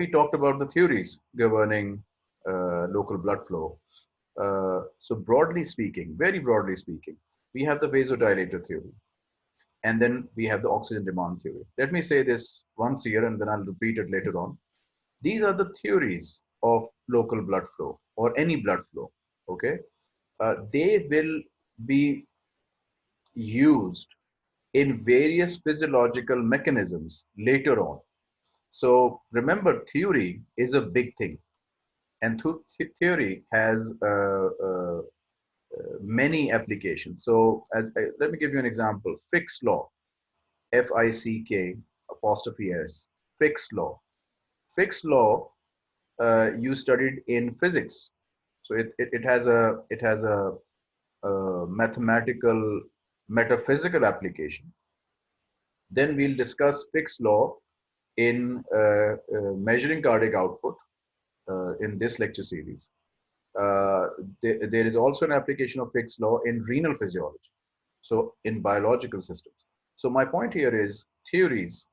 We talked about the theories governing local blood flow. So broadly speaking, very broadly speaking, we have the vasodilator theory, and then we have the oxygen demand theory. Let me say this once here, and then I'll repeat it later on. These are the theories of local blood flow or any blood flow. Okay, they will be used in various physiological mechanisms later on. So remember, theory is a big thing, and theory has many applications. So let me give you an example. Fick's law, Fick apostrophe S, Fick's law. Fick's law you studied in physics. So it has a mathematical metaphysical application. Then we'll discuss Fick's law in measuring cardiac output in this lecture series. There is also an application of Fick's law in renal physiology, so in biological systems. So my point here is theories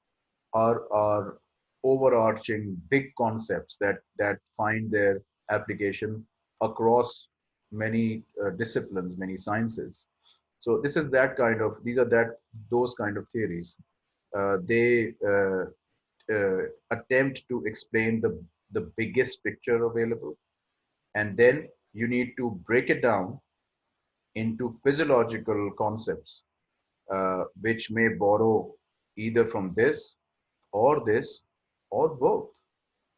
are overarching big concepts that find their application across many disciplines, many sciences. So this is that kind of these are that those kind of theories. They attempt to explain the biggest picture available, and then you need to break it down into physiological concepts, which may borrow either from this or both.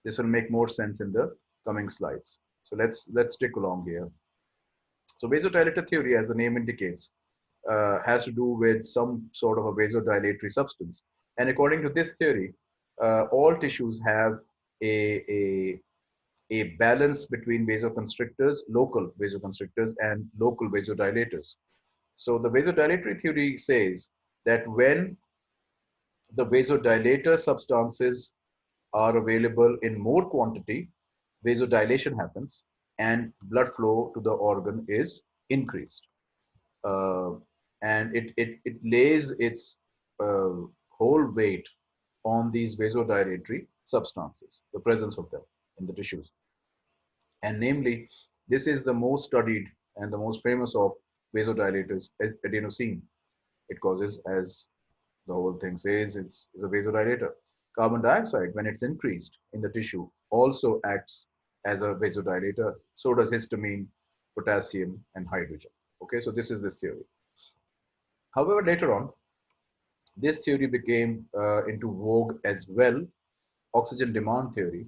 This will make more sense in the coming slides. So let's stick along here. So vasodilator theory, as the name indicates, has to do with some sort of a vasodilatory substance. And according to this theory, all tissues have a, a balance between vasoconstrictors, local vasoconstrictors, and local vasodilators. So the vasodilatory theory says that when the vasodilator substances are available in more quantity, vasodilation happens and blood flow to the organ is increased. Uh, and it lays its uh, whole weight on these vasodilatory substances, the presence of them in the tissues. And namely, this is the most studied and the most famous of vasodilators, adenosine. It causes, as the whole thing says, it's a vasodilator. Carbon dioxide, when it's increased in the tissue, also acts as a vasodilator. So does histamine, potassium, and hydrogen. Okay, so this is this theory. However, later on, this theory became into vogue as well, oxygen demand theory.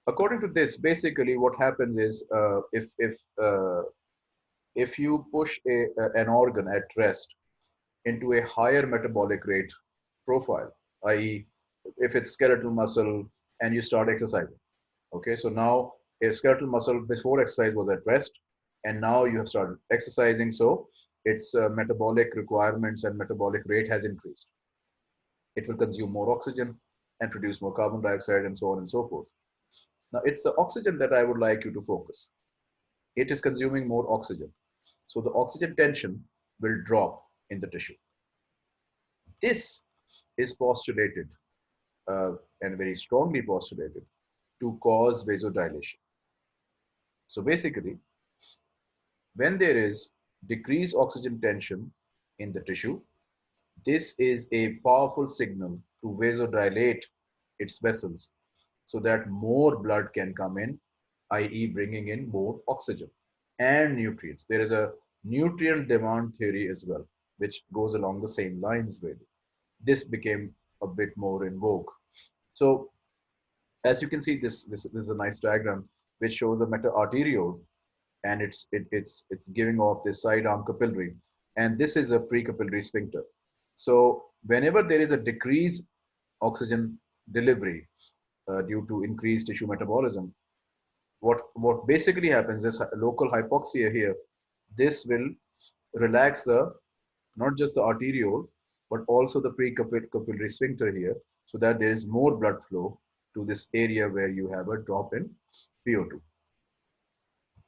According to this, basically what happens is if you push an organ at rest into a higher metabolic rate profile, i.e., if it's skeletal muscle and you start exercising. Okay, so now a skeletal muscle before exercise was at rest, and now you have started exercising, so its metabolic requirements and metabolic rate has increased. It will consume more oxygen and produce more carbon dioxide and so on and so forth. Now, it's the oxygen that I would like you to focus. It is consuming more oxygen. So the oxygen tension will drop in the tissue. This is postulated and very strongly postulated to cause vasodilation. So basically, when there is decreased oxygen tension in the tissue, this is a powerful signal to vasodilate its vessels so that more blood can come in, i.e., bringing in more oxygen and nutrients. There is a nutrient demand theory as well, which goes along the same lines, really. This became a bit more in vogue. So, as you can see, this is a nice diagram which shows a meta-arteriole, and it's giving off this side arm capillary, and this is a precapillary sphincter. So, whenever there is a decrease oxygen delivery due to increased tissue metabolism, what basically happens is local hypoxia here. This will relax the not just the arteriole but also the precapillary sphincter here, so that there is more blood flow to this area where you have a drop in PO2.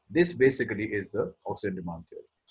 This basically is the oxygen demand theory.